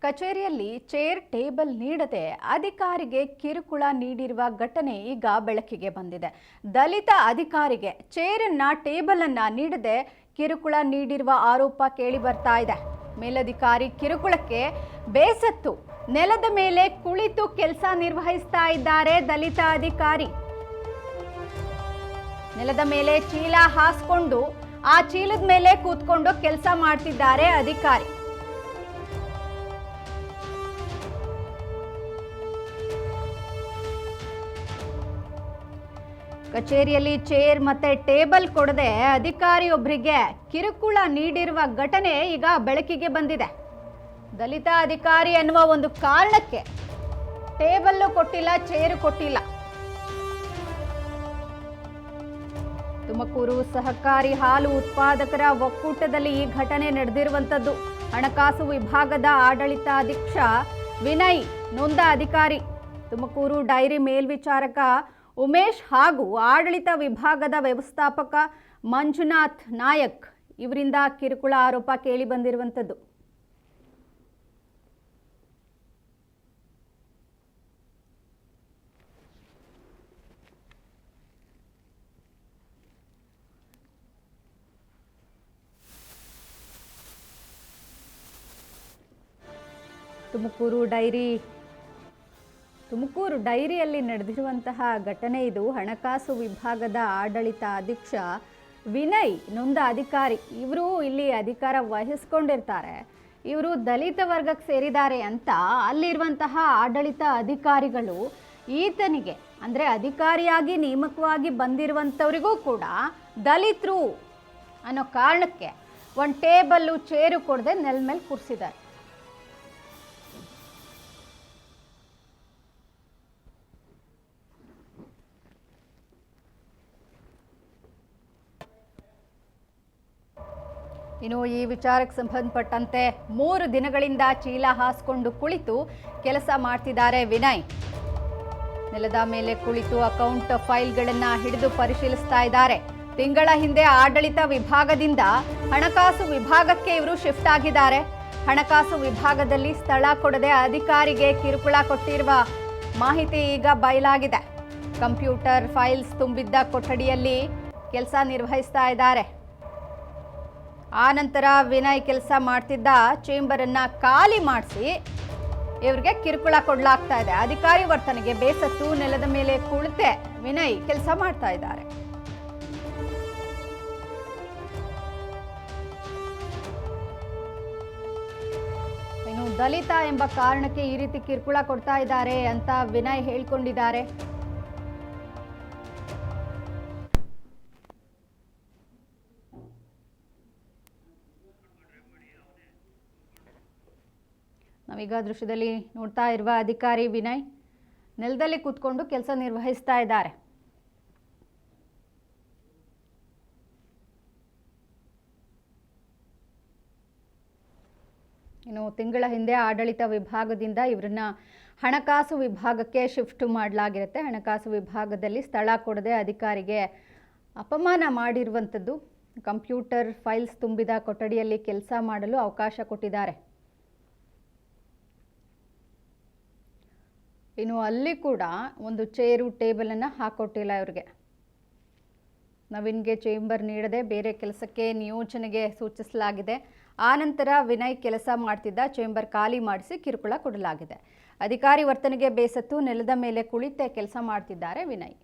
ಕಚೇರಿಯಲ್ಲಿ chair table ನೀಡದೆ ಅಧಿಕಾರಿಗೆ ಕಿರುಕುಳ ನೀಡಿರುವ ಘಟನೆ ಈಗ ಬೆಳಕಿಗೆ ಬಂದಿದೆ. ದಲಿತ ಅಧಿಕಾರಿಗೆ ಚೇರನ್ನ ಟೇಬಲ್ ಅನ್ನ ನೀಡದೆ ಕಿರುಕುಳ ನೀಡಿರುವ ಆರೋಪ ಕೇಳಿ ಬರ್ತಾ ಇದೆ. ಮೇಲಧಿಕಾರಿ ಕಿರುಕುಳಕ್ಕೆ ಬೇಸತ್ತು ನೆಲದ ಮೇಲೆ ಕುಳಿತು ಕೆಲಸ ನಿರ್ವಹಿಸ್ತಾ ಇದ್ದಾರೆ ದಲಿತ ಅಧಿಕಾರಿ. ನೆಲದ ಮೇಲೆ ಚೀಲ ಹಾಸ್ಕೊಂಡು ಆ ಚೀಲದ ಮೇಲೆ ಕೂತ್ಕೊಂಡು ಕೆಲಸ ಮಾಡ್ತಿದ್ದಾರೆ ಅಧಿಕಾರಿ. ಕಚೇರಿಯಲ್ಲಿ ಚೇರ್ ಮತ್ತೆ ಟೇಬಲ್ ಕೊಡದೆ ಅಧಿಕಾರಿಯೊಬ್ಬರಿಗೆ ಕಿರುಕುಳ ನೀಡಿರುವ ಘಟನೆ ಈಗ ಬೆಳಕಿಗೆ ಬಂದಿದೆ. ದಲಿತ ಅಧಿಕಾರಿ ಅನ್ನುವ ಒಂದು ಕಾರಣಕ್ಕೆ ಟೇಬಲ್ ಕೊಟ್ಟಿಲ್ಲ, ಚೇರ್ ಕೊಟ್ಟಿಲ್ಲ. ತುಮಕೂರು ಸಹಕಾರಿ ಹಾಲು ಉತ್ಪಾದಕರ ಒಕ್ಕೂಟದಲ್ಲಿ ಈ ಘಟನೆ ನಡೆದಿರುವಂತದ್ದು. ಹಣಕಾಸು ವಿಭಾಗದ ಆಡಳಿತಾಧೀಕ್ಷ ವಿನಯ್ ನೊಂದ ಅಧಿಕಾರಿ, ತುಮಕೂರು ಡೈರಿ ಮೇಲ್ವಿಚಾರಕ ಉಮೇಶ್ ಹಾಗೂ ಆಡಳಿತ ವಿಭಾಗದ ವ್ಯವಸ್ಥಾಪಕ ಮಂಜುನಾಥ್ ನಾಯಕ್ ಇವರಿಂದ ಕಿರುಕುಳ ಆರೋಪ ಕೇಳಿ ಬಂದಿರುವಂತದ್ದು. ತುಮಕೂರು ಡೈರಿಯಲ್ಲಿ ನಡೆದಿರುವಂತಹ ಘಟನೆ ಇದು. ಹಣಕಾಸು ವಿಭಾಗದ ಆಡಳಿತ ಅಧೀಕ್ಷ ವಿನಯ್ ನೊಂದ ಅಧಿಕಾರಿ, ಇವರು ಇಲ್ಲಿ ಅಧಿಕಾರ ವಹಿಸ್ಕೊಂಡಿರ್ತಾರೆ. ಇವರು ದಲಿತ ವರ್ಗಕ್ಕೆ ಸೇರಿದ್ದಾರೆ ಅಂತ ಅಲ್ಲಿರುವಂತಹ ಆಡಳಿತ ಅಧಿಕಾರಿಗಳು ಈತನಿಗೆ ಅಂದರೆ ಅಧಿಕಾರಿಯಾಗಿ ನೇಮಕವಾಗಿ ಬಂದಿರುವಂಥವರಿಗೂ ಕೂಡ ದಲಿತರು ಅನ್ನೋ ಕಾರಣಕ್ಕೆ ಒಂದು ಟೇಬಲ್ಲು ಚೇರು ಕೊಡದೆ ನೆಲದ ಮೇಲೆ ಕೂರಿಸಿದ್ದಾರೆ. ಇನ್ನು ಈ ವಿಚಾರಕ್ಕೆ ಸಂಬಂಧಪಟ್ಟಂತೆ 3 ದಿನಗಳಿಂದ ಚೀಲ ಹಾಸ್ಕೊಂಡು ಕುಳಿತು ಕೆಲಸ ಮಾಡ್ತಿದ್ದಾರೆ ವಿನಯ್. ನೆಲದ ಮೇಲೆ ಕುಳಿತು ಅಕೌಂಟ್ ಫೈಲ್ಗಳನ್ನು ಹಿಡಿದು ಪರಿಶೀಲಿಸ್ತಾ ಇದ್ದಾರೆ. ತಿಂಗಳ ಹಿಂದೆ ಆಡಳಿತ ವಿಭಾಗದಿಂದ ಹಣಕಾಸು ವಿಭಾಗಕ್ಕೆ ಇವರು ಶಿಫ್ಟ್ ಆಗಿದ್ದಾರೆ. ಹಣಕಾಸು ವಿಭಾಗದಲ್ಲಿ ಸ್ಥಳ ಕೊಡದೆ ಅಧಿಕಾರಿಗೆ ಕಿರುಕುಳ ಕೊಟ್ಟಿರುವ ಮಾಹಿತಿ ಈಗ ಬಯಲಾಗಿದೆ. ಕಂಪ್ಯೂಟರ್ ಫೈಲ್ಸ್ ತುಂಬಿದ್ದ ಕೊಠಡಿಯಲ್ಲಿ ಕೆಲಸ ನಿರ್ವಹಿಸ್ತಾ ಇದ್ದಾರೆ. ಆ ನಂತರ ವಿನಯ್ ಕೆಲಸ ಮಾಡ್ತಿದ್ದ ಚೇಂಬರ್ ಅನ್ನ ಖಾಲಿ ಮಾಡಿಸಿ ಇವರಿಗೆ ಕಿರುಕುಳ ಕೊಡಲಾಗ್ತಾ ಇದೆ. ಅಧಿಕಾರಿ ವರ್ತನೆಗೆ ಬೇಸತ್ತು ನೆಲದ ಮೇಲೆ ಕುಳಿತೆ ವಿನಯ್ ಕೆಲಸ ಮಾಡ್ತಾ ಇದ್ದಾರೆ. ಇನ್ನು ದಲಿತ ಎಂಬ ಕಾರಣಕ್ಕೆ ಈ ರೀತಿ ಕಿರುಕುಳ ಕೊಡ್ತಾ ಇದ್ದಾರೆ ಅಂತ ವಿನಯ್ ಹೇಳ್ಕೊಂಡಿದ್ದಾರೆ. ನಾವೀಗ ದೃಶ್ಯದಲ್ಲಿ ನೋಡ್ತಾ ಇರುವ ಅಧಿಕಾರಿ ವಿನಯ್ ನೆಲದಲ್ಲಿ ಕೂತ್ಕೊಂಡು ಕೆಲಸ ನಿರ್ವಹಿಸ್ತಾ ಇದ್ದಾರೆ. ಇನ್ನು ತಿಂಗಳ ಹಿಂದೆ ಆಡಳಿತ ವಿಭಾಗದಿಂದ ಇವರನ್ನ ಹಣಕಾಸು ವಿಭಾಗಕ್ಕೆ ಶಿಫ್ಟ್ ಮಾಡಲಾಗಿರುತ್ತೆ. ಹಣಕಾಸು ವಿಭಾಗದಲ್ಲಿ ಸ್ಥಳ ಕೊಡದೆ ಅಧಿಕಾರಿಗೆ ಅಪಮಾನ ಮಾಡಿರುವಂಥದ್ದು. ಕಂಪ್ಯೂಟರ್ ಫೈಲ್ಸ್ ತುಂಬಿದ ಕೊಠಡಿಯಲ್ಲಿ ಕೆಲಸ ಮಾಡಲು ಅವಕಾಶ ಕೊಟ್ಟಿದ್ದಾರೆ. ಇನ್ನು ಅಲ್ಲಿ ಕೂಡ ಒಂದು ಚೇರು ಟೇಬಲನ್ನು ಹಾಕೊಟ್ಟಿಲ್ಲ ಇವರಿಗೆ. ನವೀನ್ಗೆ ಚೇಂಬರ್ ನೀಡದೆ ಬೇರೆ ಕೆಲಸಕ್ಕೆ ನಿಯೋಜನೆಗೆ ಸೂಚಿಸಲಾಗಿದೆ. ಆನಂತರ ವಿನಯ್ ಕೆಲಸ ಮಾಡ್ತಿದ್ದ ಚೇಂಬರ್ ಖಾಲಿ ಮಾಡಿಸಿ ಕಿರುಕುಳ ಕೊಡಲಾಗಿದೆ. ಅಧಿಕಾರಿ ವರ್ತನೆಗೆ ಬೇಸತ್ತು ನೆಲದ ಮೇಲೆ ಕುಳಿತೇ ಕೆಲಸ ಮಾಡ್ತಿದ್ದಾರೆ ವಿನಯ್.